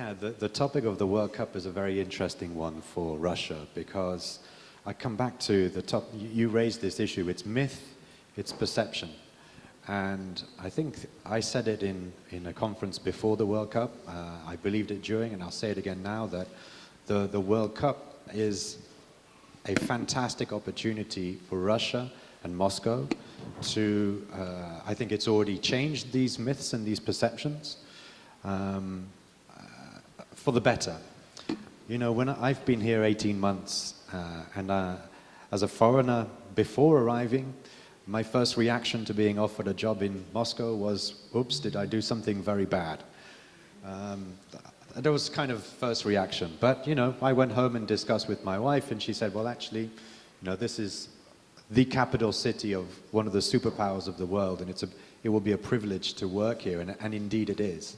Yeah, the topic of the World Cup is a very interesting one for Russia because I come back to the top, you raised this issue, it's myth, it's perception. And I think I said it in a conference before the World Cup, I believed it during, and I'll say it again now, that the World Cup is a fantastic opportunity for Russia and Moscow to, I think it's already changed these myths and these perceptions for the better. You know, when I've been here 18 months and as a foreigner before arriving, my first reaction to being offered a job in Moscow was, oops, did I do something very bad? That was kind of first reaction. But, you know, I went home and discussed with my wife and she said, well, actually, you know, this is the capital city of one of the superpowers of the world and it will be a privilege to work here, and indeed it is.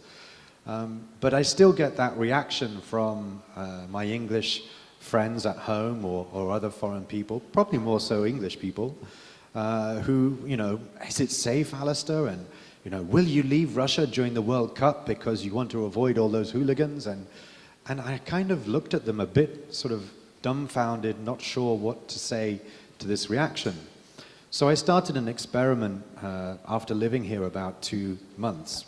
But I still get that reaction from my English friends at home or other foreign people, probably more so English people, who, you know, is it safe, Alistair? And, you know, will you leave Russia during the World Cup because you want to avoid all those hooligans? And I kind of looked at them a bit sort of dumbfounded, not sure what to say to this reaction. So I started an experiment after living here about 2 months.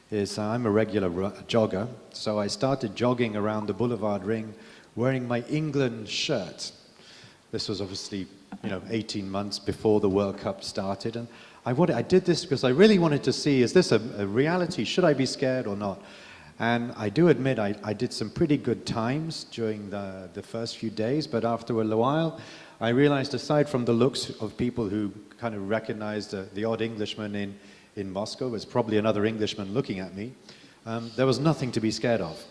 I'm a regular jogger, so I started jogging around the Boulevard Ring wearing my England shirt. This was obviously, you know, 18 months before the World Cup started, and I did this because I really wanted to see, is this a reality? Should I be scared or not? And I do admit I did some pretty good times during the first few days, but after a while I realized, aside from the looks of people who kind of recognized the odd Englishman in Moscow, was probably another Englishman looking at me, there was nothing to be scared of.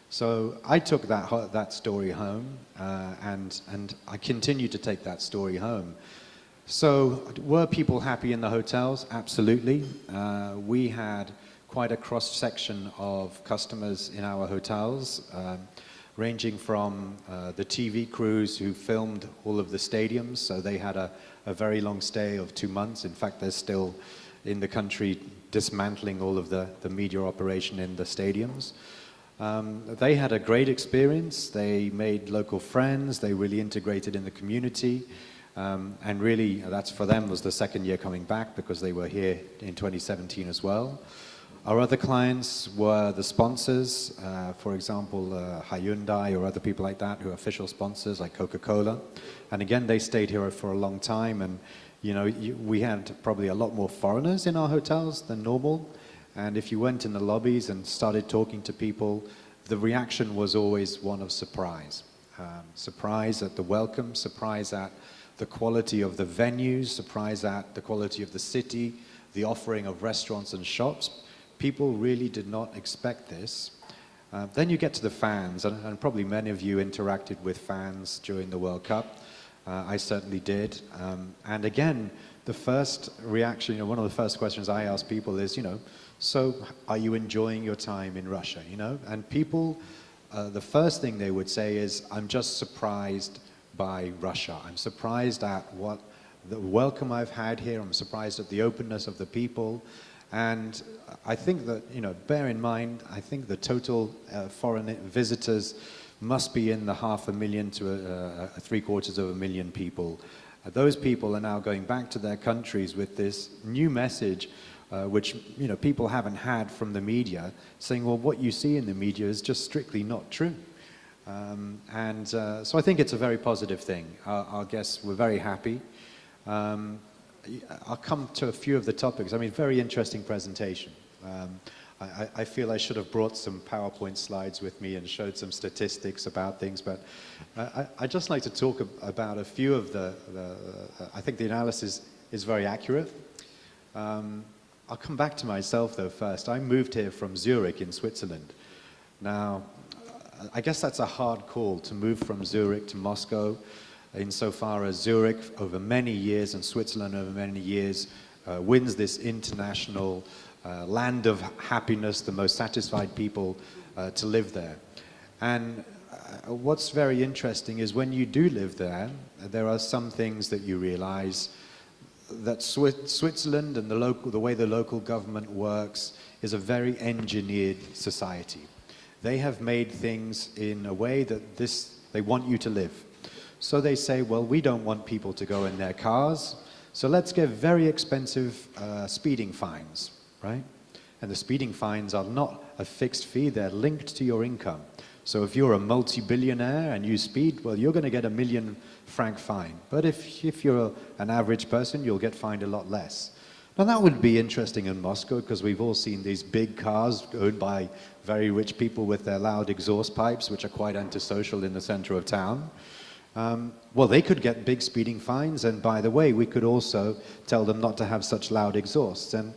So I took that story home, and I continue to take that story home. So were people happy in the hotels? Absolutely. We had quite a cross-section of customers in our hotels, ranging from the TV crews who filmed all of the stadiums, so they had a very long stay of 2 months. In fact, they're still in the country dismantling all of the media operation in the stadiums. They had a great experience. They made local friends. They really integrated in the community. And really, that's for them was the second year coming back because they were here in 2017 as well. Our other clients were the sponsors, for example, Hyundai or other people like that who are official sponsors like Coca-Cola. And again, they stayed here for a long time. And, you know, we had probably a lot more foreigners in our hotels than normal. And if you went in the lobbies and started talking to people, the reaction was always one of surprise. Surprise at the welcome, surprise at the quality of the venues, surprise at the quality of the city, the offering of restaurants and shops. People really did not expect this. Then you get to the fans, and probably many of you interacted with fans during the World Cup. I certainly did. And again, the first reaction, you know, one of the first questions I ask people is, you know, so are you enjoying your time in Russia, you know? And people, the first thing they would say is, I'm just surprised by Russia. I'm surprised at what the welcome I've had here. I'm surprised at the openness of the people. And I think that, you know, bear in mind, I think the total foreign visitors must be in the 500,000 to 750,000 people. Those people are now going back to their countries with this new message, which, you know, people haven't had from the media, saying, well, what you see in the media is just strictly not true. So I think it's a very positive thing. Our guests were very happy. I'll come to a few of the topics. I mean, very interesting presentation. I feel I should have brought some PowerPoint slides with me and showed some statistics about things, but I'd just like to talk about a few of I think the analysis is very accurate. I'll come back to myself though first. I moved here from Zurich in Switzerland. Now, I guess that's a hard call to move from Zurich to Moscow, insofar as Zurich over many years and Switzerland over many years wins this international land of happiness, the most satisfied people to live there. And what's very interesting is when you do live there, there are some things that you realize that Switzerland and the way the local government works is a very engineered society. they have made things in a way that they want you to live. So they say, well, we don't want people to go in their cars, so let's give very expensive speeding fines, right? And the speeding fines are not a fixed fee, they're linked to your income. So if you're a multi-billionaire and you speed, well, you're going to get a £1,000,000 fine. But if you're an average person, you'll get fined a lot less. Now that would be interesting in Moscow, because we've all seen these big cars owned by very rich people with their loud exhaust pipes, which are quite antisocial in the center of town. Well, they could get big speeding fines, and by the way, we could also tell them not to have such loud exhausts. And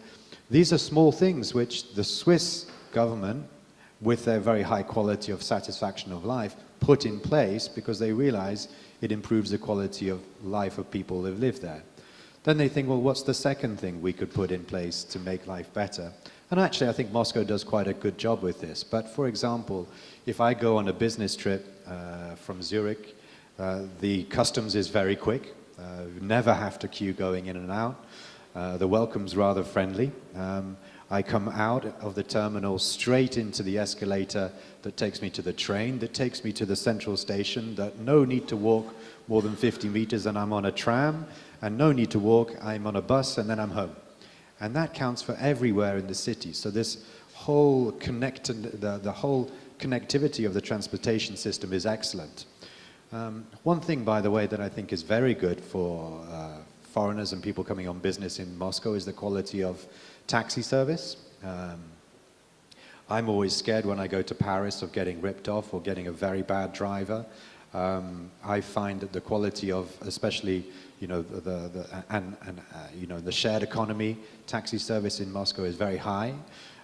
these are small things which the Swiss government, with their very high quality of satisfaction of life, put in place because they realize it improves the quality of life of people who live there. Then they think, well, what's the second thing we could put in place to make life better? And actually, I think Moscow does quite a good job with this. But for example, if I go on a business trip from Zurich, the customs is very quick. You never have to queue going in and out. The welcome's rather friendly. I come out of the terminal straight into the escalator that takes me to the train, that takes me to the central station, that no need to walk more than 50 meters and I'm on a tram, and no need to walk, I'm on a bus and then I'm home. And that counts for everywhere in the city. So this whole the whole connectivity of the transportation system is excellent. One thing, by the way, that I think is very good for foreigners and people coming on business in Moscow is the quality of taxi service. I'm always scared when I go to Paris of getting ripped off or getting a very bad driver. I find that the quality of, especially, you know, the shared economy taxi service in Moscow is very high.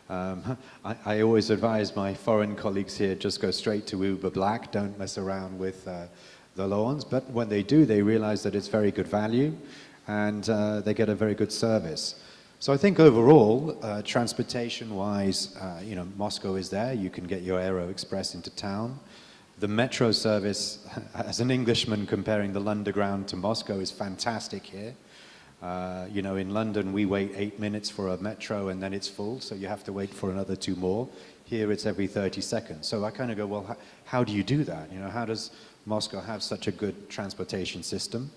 I always advise my foreign colleagues here, just go straight to Uber Black, don't mess around with the low ones. But when they do, they realize that it's very good value and they get a very good service. So I think overall, transportation-wise, you know, Moscow is there. You can get your Aero Express into town. The metro service, as an Englishman comparing the Underground to Moscow, is fantastic here. You know, in London, we wait 8 minutes for a metro and then it's full, so you have to wait for another 2 more. Here, it's every 30 seconds. So I kind of go, well, how do you do that? You know, how does Moscow have such a good transportation system?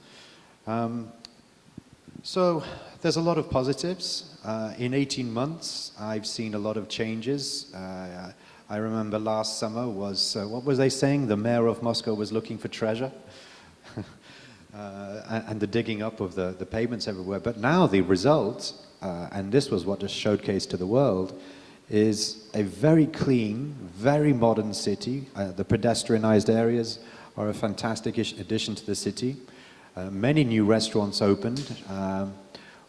So there's a lot of positives. In 18 months, I've seen a lot of changes. I remember last summer was, what was they saying? The mayor of Moscow was looking for treasure. And the digging up of the pavements everywhere. But now the result, and this was what was showcased to the world, is a very clean, very modern city. The pedestrianized areas are a fantastic addition to the city. Many new restaurants opened.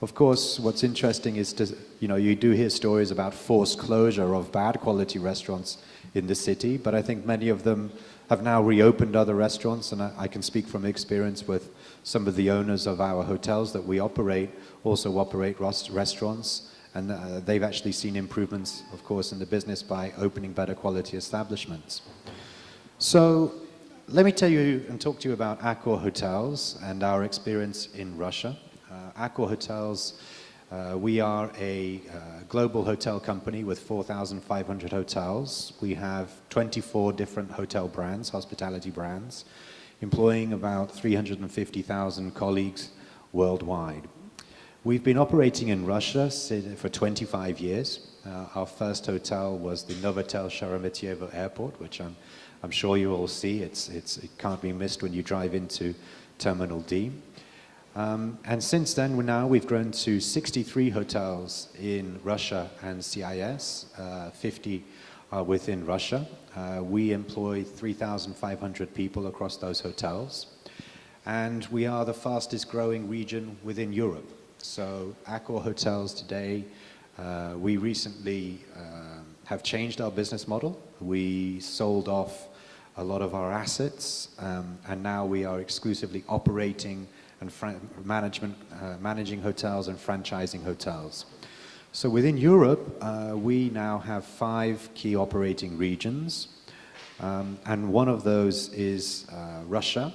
Of course, what's interesting is you do hear stories about forced closure of bad quality restaurants in the city, but I think many of them have now reopened other restaurants, and I can speak from experience with some of the owners of our hotels that we operate, also operate restaurants, and they've actually seen improvements, of course, in the business by opening better quality establishments. So let me tell you and talk to you about AccorHotels and our experience in Russia. AccorHotels, we are a global hotel company with 4,500 hotels. We have 24 different hotel brands, hospitality brands, employing about 350,000 colleagues worldwide. We've been operating in Russia for 25 years. Our first hotel was the Novotel Sheremetyevo Airport, which I'm sure you all see. It can't be missed when you drive into Terminal D. And since then, we've grown to 63 hotels in Russia and CIS, 50 are within Russia. We employ 3,500 people across those hotels. And we are the fastest growing region within Europe. So AccorHotels today, we recently have changed our business model. We sold off a lot of our assets, and now we are exclusively operating and managing hotels and franchising hotels. So within Europe, we now have 5 key operating regions, and one of those is Russia.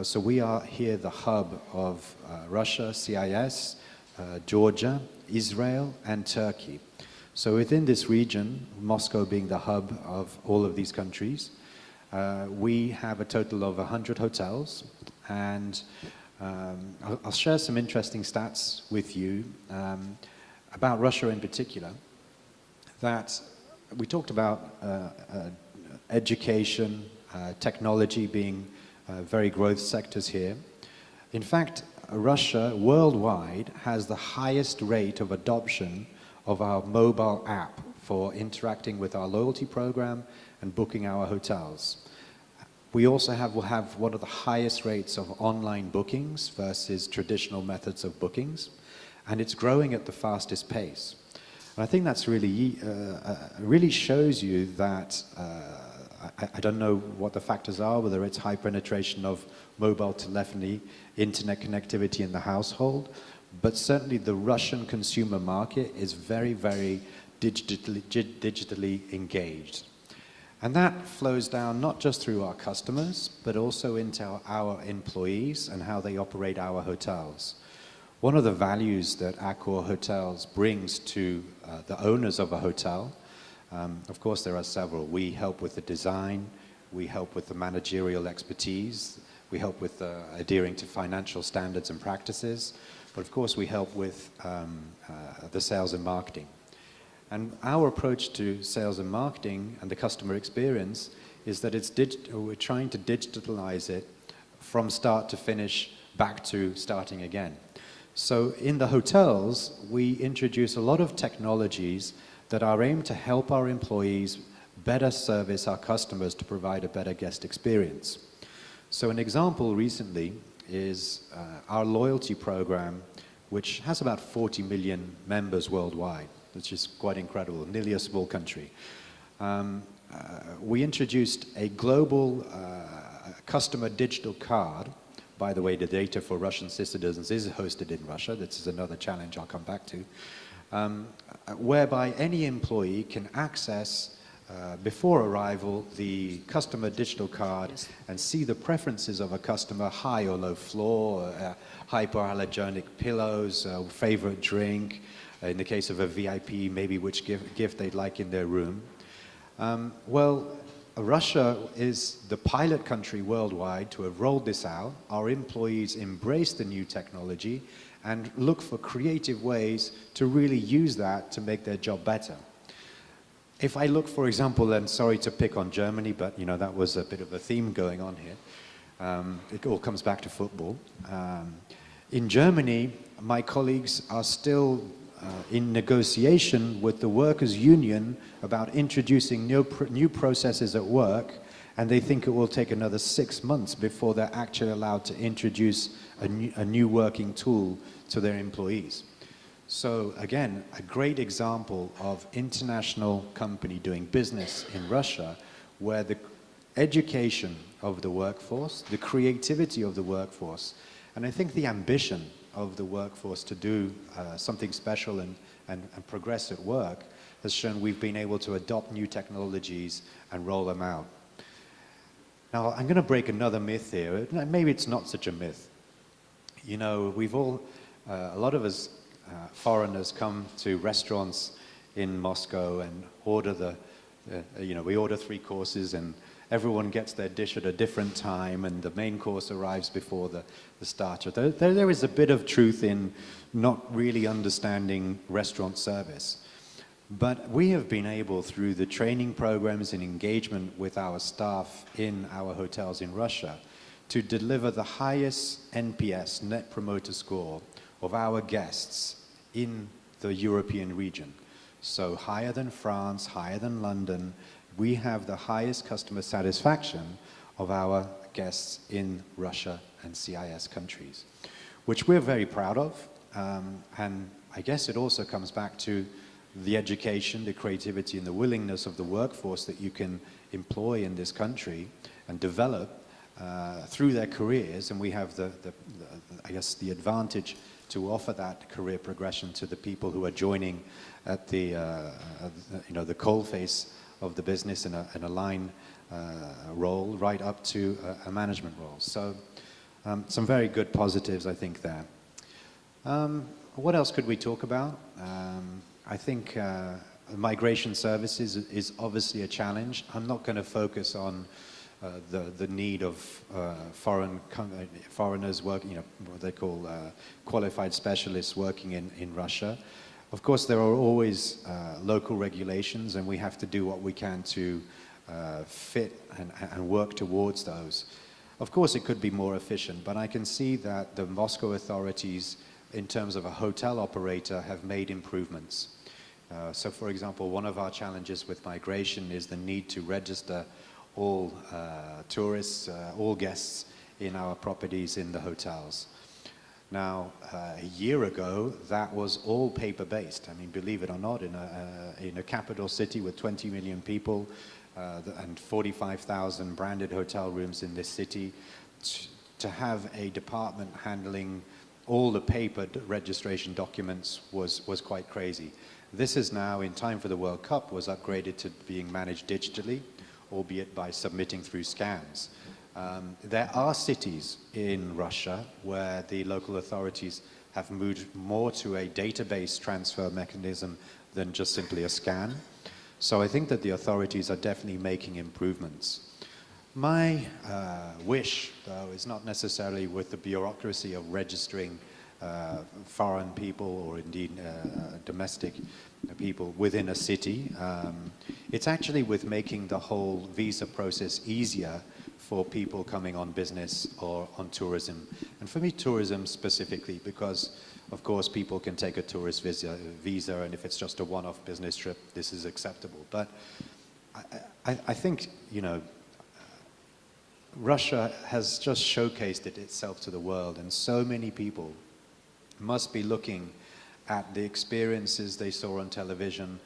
So we are here the hub of Russia, CIS, Georgia, Israel, and Turkey. So within this region, Moscow being the hub of all of these countries, we have a total of 100 hotels, and I'll share some interesting stats with you about Russia in particular. That we talked about education, technology being very growth sectors here. In fact, Russia worldwide has the highest rate of adoption of our mobile app for interacting with our loyalty program and booking our hotels. We also will have one of the highest rates of online bookings versus traditional methods of bookings, and it's growing at the fastest pace. And I think that's really, really shows you that, I don't know what the factors are, whether it's high penetration of mobile telephony, internet connectivity in the household, but certainly the Russian consumer market is very, very digitally engaged. And that flows down not just through our customers, but also into our employees and how they operate our hotels. One of the values that AccorHotels brings to the owners of a hotel, of course there are several. We help with the design, we help with the managerial expertise, we help with adhering to financial standards and practices, but of course we help with the sales and marketing. And our approach to sales and marketing and the customer experience is that we're trying to digitalize it from start to finish, back to starting again. So in the hotels, we introduce a lot of technologies that are aimed to help our employees better service our customers to provide a better guest experience. So an example recently is our loyalty program, which has about 40 million members worldwide, which is quite incredible, nearly a small country. We introduced a global customer digital card. By the way, the data for Russian citizens is hosted in Russia. This is another challenge I'll come back to. Whereby any employee can access, before arrival, the customer digital card and see the preferences of a customer, high or low floor, hypoallergenic pillows, favorite drink, in the case of a VIP, maybe which gift they'd like in their room. Well, Russia is the pilot country worldwide to have rolled this out. Our employees embrace the new technology and look for creative ways to really use that to make their job better. If I look, for example, and sorry to pick on Germany, but you know that was a bit of a theme going on here. It all comes back to football. In Germany, my colleagues are still in negotiation with the workers' union about introducing new processes at work, and they think it will take another 6 months before they're actually allowed to introduce a new working tool to their employees. So again, a great example of international company doing business in Russia, where the education of the workforce, the creativity of the workforce, and I think the ambition of the workforce to do something special and progress at work has shown we've been able to adopt new technologies and roll them out. Now, I'm going to break another myth here. Maybe it's not such a myth. You know, we've all, a lot of us foreigners come to restaurants in Moscow and order we order 3 courses and everyone gets their dish at a different time and the main course arrives before the starter. There is a bit of truth in not really understanding restaurant service. But we have been able, through the training programs and engagement with our staff in our hotels in Russia, to deliver the highest NPS, Net Promoter Score, of our guests in the European region. So higher than France, higher than London. We have the highest customer satisfaction of our guests in Russia and CIS countries, which we're very proud of. And I guess it also comes back to the education, the creativity, and the willingness of the workforce that you can employ in this country and develop through their careers. And we have I guess the advantage to offer that career progression to the people who are joining at the coalface of the business in a line role right up to a management role. So some very good positives, I think, there. What else could we talk about? I think migration services is obviously a challenge. I'm not going to focus on the need of foreigners working, what they call qualified specialists working in Russia. Of course, there are always local regulations, and we have to do what we can to fit and work towards those. Of course, it could be more efficient, but I can see that the Moscow authorities, in terms of a hotel operator, have made improvements. So, for example, one of our challenges with migration is the need to register all tourists, all guests in our properties in the hotels. Now, a year ago, that was all paper-based. I mean, believe it or not, in a capital city with 20 million people and 45,000 branded hotel rooms in this city, to have a department handling all the paper registration documents was quite crazy. This is now, in time for the World Cup, was upgraded to being managed digitally, albeit by submitting through scans. There are cities in Russia where the local authorities have moved more to a database transfer mechanism than just simply a scan. So I think that the authorities are definitely making improvements. My wish, though, is not necessarily with the bureaucracy of registering foreign people or indeed domestic people within a city. It's actually with making the whole visa process easier for people coming on business or on tourism. And for me, tourism specifically, because of course people can take a tourist visa, and if it's just a one-off business trip, this is acceptable. But I think, Russia has just showcased itself to the world, and so many people must be looking at the experiences they saw on television,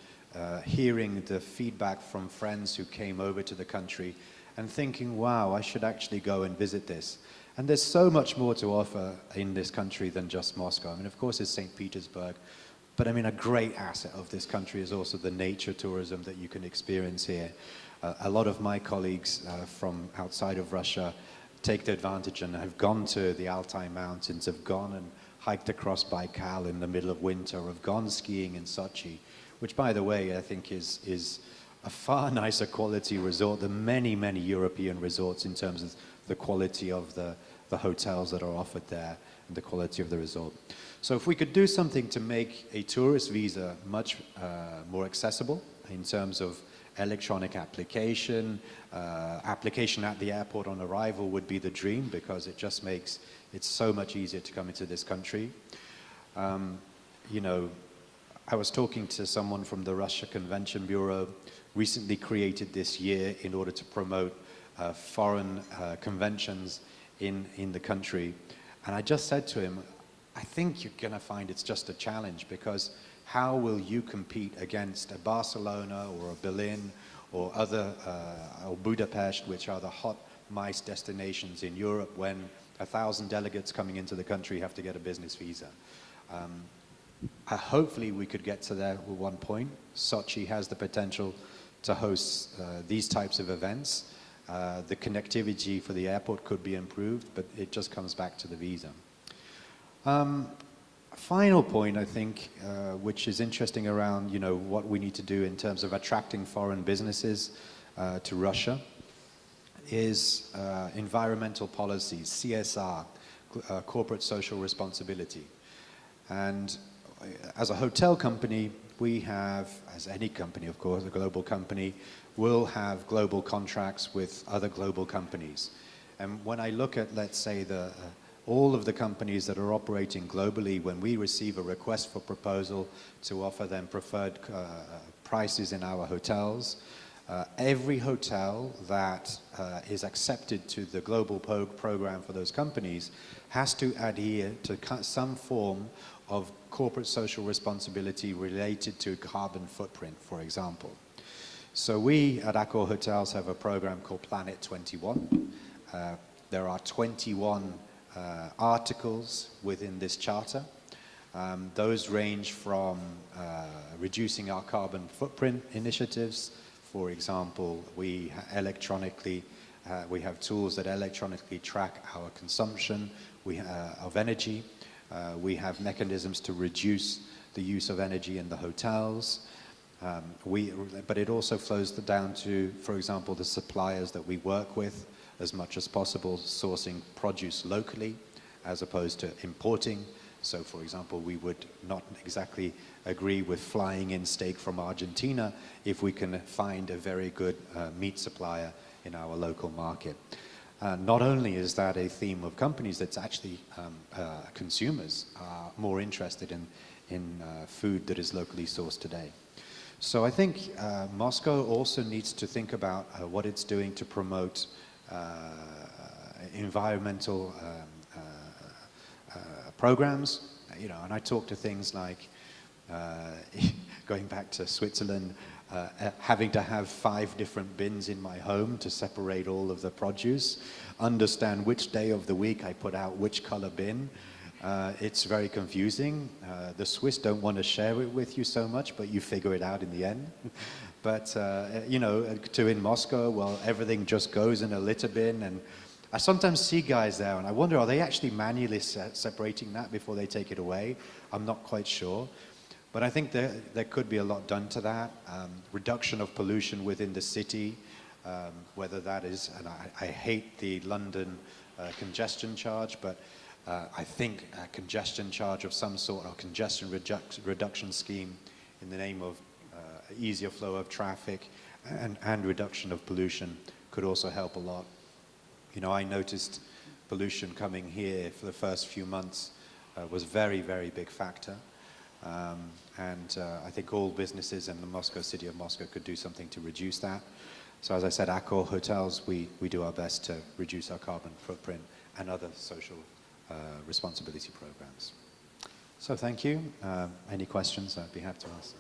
hearing the feedback from friends who came over to the country, and thinking, wow, I should actually go and visit this. And there's so much more to offer in this country than just Moscow. I mean, of course, it's St. Petersburg, but I mean, a great asset of this country is also the nature tourism that you can experience here. A lot of my colleagues from outside of Russia take the advantage and have gone to the Altai Mountains, have gone and hiked across Baikal in the middle of winter, have gone skiing in Sochi, which, by the way, I think is a far nicer quality resort than many, many European resorts in terms of the quality of the hotels that are offered there and the quality of the resort. So if we could do something to make a tourist visa much more accessible in terms of electronic application, application at the airport on arrival would be the dream, because it just makes it so much easier to come into this country. I was talking to someone from the Russia Convention Bureau, recently created this year in order to promote foreign conventions in the country. And I just said to him, I think you're going to find it's just a challenge, because how will you compete against a Barcelona or a Berlin or or Budapest, which are the hot MICE destinations in Europe, when 1,000 delegates coming into the country have to get a business visa? Hopefully we could get to there at one point. Sochi has the potential to host these types of events. The connectivity for the airport could be improved, but it just comes back to the visa. Final point, I think, which is interesting around, what we need to do in terms of attracting foreign businesses to Russia, is environmental policies, CSR, corporate social responsibility. And as a hotel company, we have, as any company, of course, a global company, will have global contracts with other global companies. And when I look at, let's say, all of the companies that are operating globally, when we receive a request for proposal to offer them preferred prices in our hotels, every hotel that is accepted to the global program for those companies has to adhere to some form of corporate social responsibility related to carbon footprint, for example. So we at AccorHotels have a program called Planet 21. There are 21 articles within this charter. Those range from reducing our carbon footprint initiatives. For example, we have tools that electronically track our consumption of energy. We have mechanisms to reduce the use of energy in the hotels. But it also flows down to, for example, the suppliers that we work with, as much as possible sourcing produce locally as opposed to importing. So, for example, we would not exactly agree with flying in steak from Argentina if we can find a very good meat supplier in our local market. Not only is that a theme of companies, that's actually consumers are more interested in food that is locally sourced today. So I think Moscow also needs to think about what it's doing to promote environmental programs, you know, and I talk to things like going back to Switzerland, having to have 5 different bins in my home to separate all of the produce, understand which day of the week I put out which color bin. It's very confusing. The Swiss don't want to share it with you so much, but you figure it out in the end. But, you know, in Moscow, well, everything just goes in a litter bin, and I sometimes see guys there and I wonder, are they actually manually separating that before they take it away? I'm not quite sure. But I think there could be a lot done to that. Reduction of pollution within the city, whether that is, and I hate the London congestion charge, but I think a congestion charge of some sort, or congestion reduction scheme in the name of easier flow of traffic and reduction of pollution could also help a lot. You know, I noticed pollution coming here for the first few months was a very, very big factor. I think all businesses in the city of Moscow could do something to reduce that. So as I said, AccorHotels, we do our best to reduce our carbon footprint and other social responsibility programs. So thank you. Any questions? I'd be happy to answer.